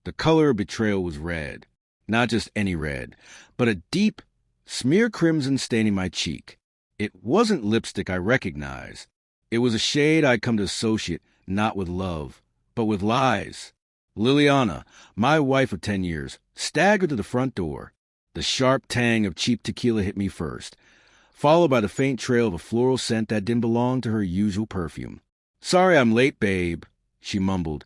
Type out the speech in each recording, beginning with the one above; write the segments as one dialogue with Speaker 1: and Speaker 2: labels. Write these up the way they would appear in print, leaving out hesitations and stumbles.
Speaker 1: The color of betrayal was red. Not just any red, but a deep, smear crimson staining my cheek. It wasn't lipstick I recognized. It was a shade I'd come to associate not with love, but with lies. Liliana, my wife of 10 years, staggered to the front door. The sharp tang of cheap tequila hit me first, followed by the faint trail of a floral scent that didn't belong to her usual perfume. "Sorry I'm late, babe," she mumbled,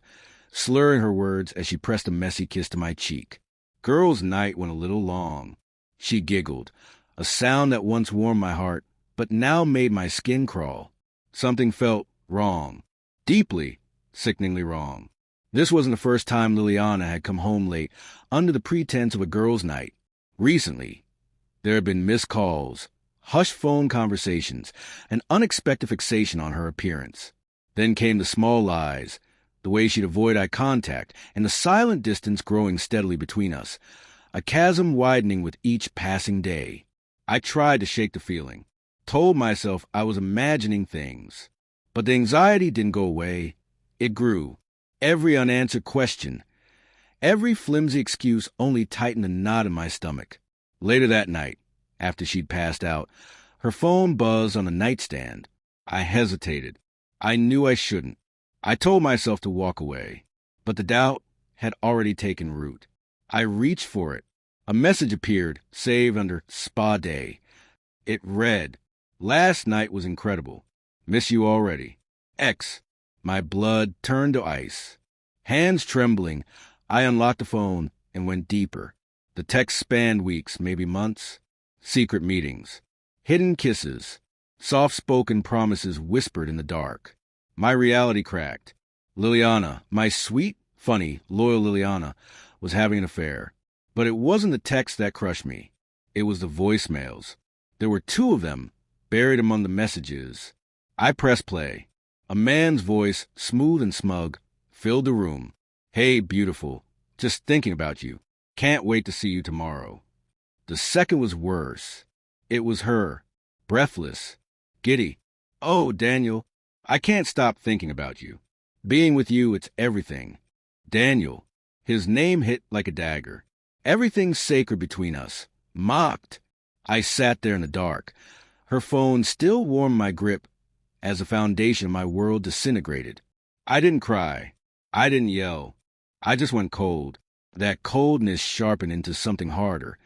Speaker 1: slurring her words as she pressed a messy kiss to my cheek. "Girls' night went a little long." She giggled, a sound that once warmed my heart, but now made my skin crawl. Something felt wrong. Deeply, sickeningly wrong. This wasn't the first time Liliana had come home late under the pretense of a girls' night. Recently, there had been missed calls, hushed phone conversations, an unexpected fixation on her appearance. Then came the small lies, the way she'd avoid eye contact, and the silent distance growing steadily between us, a chasm widening with each passing day. I tried to shake the feeling, told myself I was imagining things. But the anxiety didn't go away. It grew. Every unanswered question, every flimsy excuse only tightened the knot in my stomach. Later that night, after she'd passed out, her phone buzzed on the nightstand. I hesitated. I knew I shouldn't. I told myself to walk away, but the doubt had already taken root. I reached for it. A message appeared, saved under Spa Day. It read, "Last night was incredible. Miss you already. X." My blood turned to ice. Hands trembling, I unlocked the phone and went deeper. The text spanned weeks, maybe months. Secret meetings, hidden kisses, soft-spoken promises whispered in the dark. My reality cracked. Liliana, my sweet, funny, loyal Liliana, was having an affair. But it wasn't the text that crushed me. It was the voicemails. There were 2 of them, buried among the messages. I pressed play. A man's voice, smooth and smug, filled the room. "Hey, beautiful. Just thinking about you. Can't wait to see you tomorrow." The second was worse. It was her, breathless, giddy. "Oh, Daniel, I can't stop thinking about you. Being with you, it's everything." Daniel. His name hit like a dagger. Everything sacred between us. Mocked. I sat there in the dark. Her phone still warmed my grip as the foundation of my world disintegrated. I didn't cry. I didn't yell. I just went cold. That coldness sharpened into something harder,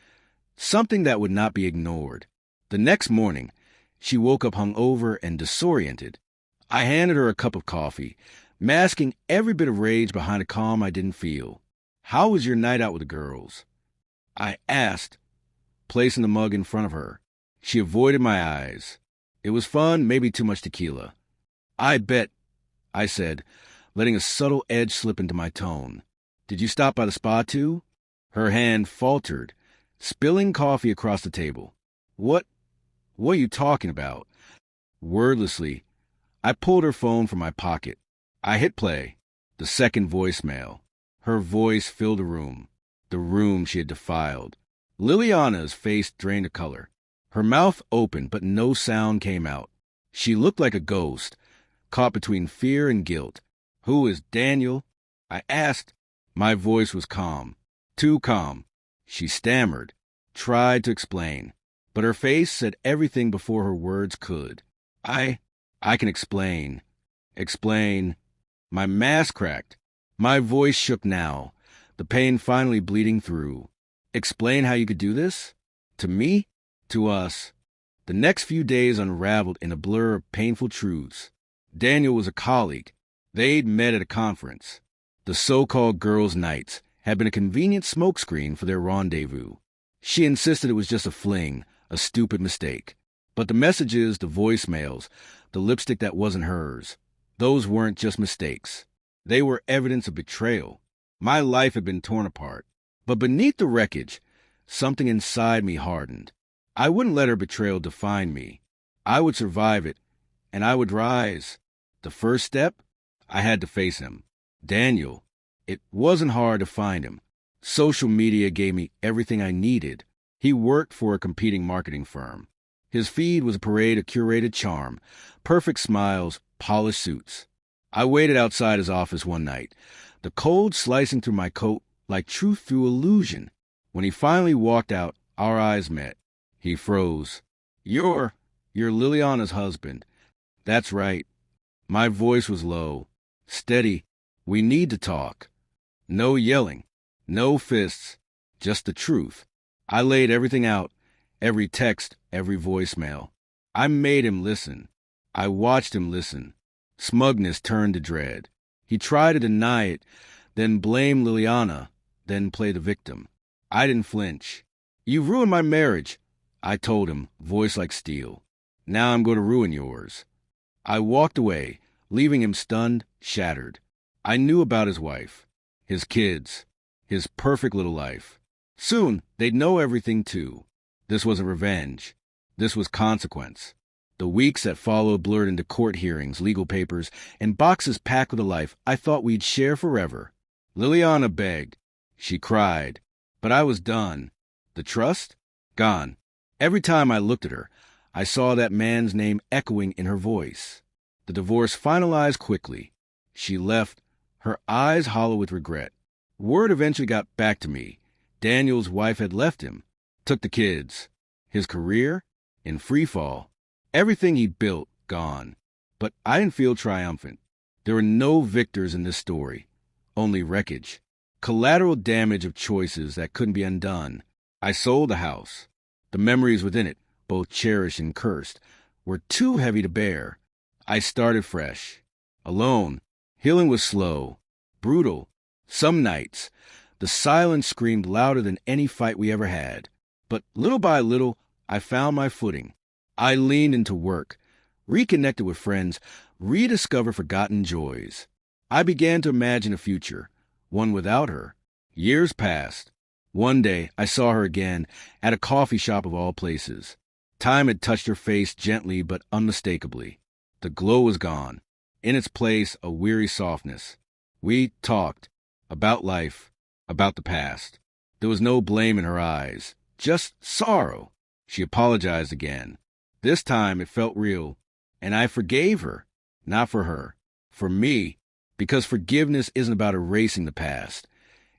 Speaker 1: something that would not be ignored. The next morning, she woke up hungover and disoriented. I handed her a cup of coffee, masking every bit of rage behind a calm I didn't feel. "How was your night out with the girls?" I asked, placing the mug in front of her. She avoided my eyes. "It was fun, maybe too much tequila." "I bet," I said, letting a subtle edge slip into my tone. "Did you stop by the spa too?" Her hand faltered, spilling coffee across the table. What are you talking about?" Wordlessly, I pulled her phone from my pocket. I hit play. The second voicemail. Her voice filled the room she had defiled. Liliana's face drained of color. Her mouth opened, but no sound came out. She looked like a ghost, caught between fear and guilt. "Who is Daniel?" I asked. My voice was calm. Too calm. She stammered, tried to explain, but her face said everything before her words could. I can explain. Explain. My mask cracked. My voice shook now, the pain finally bleeding through. Explain how you could do this? To me? To us. The next few days unraveled in a blur of painful truths. Daniel was a colleague. They'd met at a conference. The so-called girls' nights had been a convenient smokescreen for their rendezvous. She insisted it was just a fling, a stupid mistake. But the messages, the voicemails, the lipstick that wasn't hers, those weren't just mistakes. They were evidence of betrayal. My life had been torn apart. But beneath the wreckage, something inside me hardened. I wouldn't let her betrayal define me. I would survive it, and I would rise. The first step? I had to face him. Daniel. It wasn't hard to find him. Social media gave me everything I needed. He worked for a competing marketing firm. His feed was a parade of curated charm, perfect smiles, polished suits. I waited outside his office one night, the cold slicing through my coat, like truth through illusion. When he finally walked out, our eyes met. He froze. You're Liliana's husband. That's right. My voice was low. Steady. We need to talk. No yelling. No fists. Just the truth. I laid everything out. Every text, every voicemail. I made him listen. I watched him listen. Smugness turned to dread. He tried to deny it, then blame Liliana, then play the victim. I didn't flinch. You ruined my marriage, I told him, voice like steel. Now I'm going to ruin yours. I walked away, leaving him stunned, shattered. I knew about his wife, his kids, his perfect little life. Soon, they'd know everything too. This wasn't revenge. This was consequence. The weeks that followed blurred into court hearings, legal papers, and boxes packed with a life I thought we'd share forever. Liliana begged. She cried. But I was done. The trust? Gone. Every time I looked at her, I saw that man's name echoing in her voice. The divorce finalized quickly. She left, her eyes hollow with regret. Word eventually got back to me. Daniel's wife had left him, took the kids. His career? In free fall. Everything he built, gone. But I didn't feel triumphant. There were no victors in this story. Only wreckage. Collateral damage of choices that couldn't be undone. I sold the house. The memories within it, both cherished and cursed, were too heavy to bear. I started fresh. Alone. Healing was slow. Brutal. Some nights, the silence screamed louder than any fight we ever had. But little by little, I found my footing. I leaned into work, reconnected with friends, rediscovered forgotten joys. I began to imagine a future, one without her. Years passed. One day, I saw her again, at a coffee shop of all places. Time had touched her face gently but unmistakably. The glow was gone. In its place, a weary softness. We talked. About life. About the past. There was no blame in her eyes. Just sorrow. She apologized again. This time it felt real, and I forgave her. Not for her. For me. Because forgiveness isn't about erasing the past.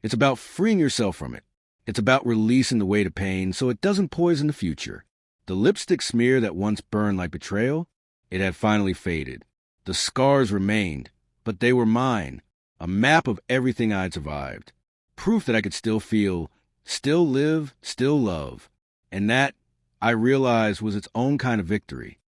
Speaker 1: It's about freeing yourself from it. It's about releasing the weight of pain so it doesn't poison the future. The lipstick smear that once burned like betrayal, it had finally faded. The scars remained, but they were mine. A map of everything I'd survived. Proof that I could still feel, still live, still love. And that, I realized, was its own kind of victory.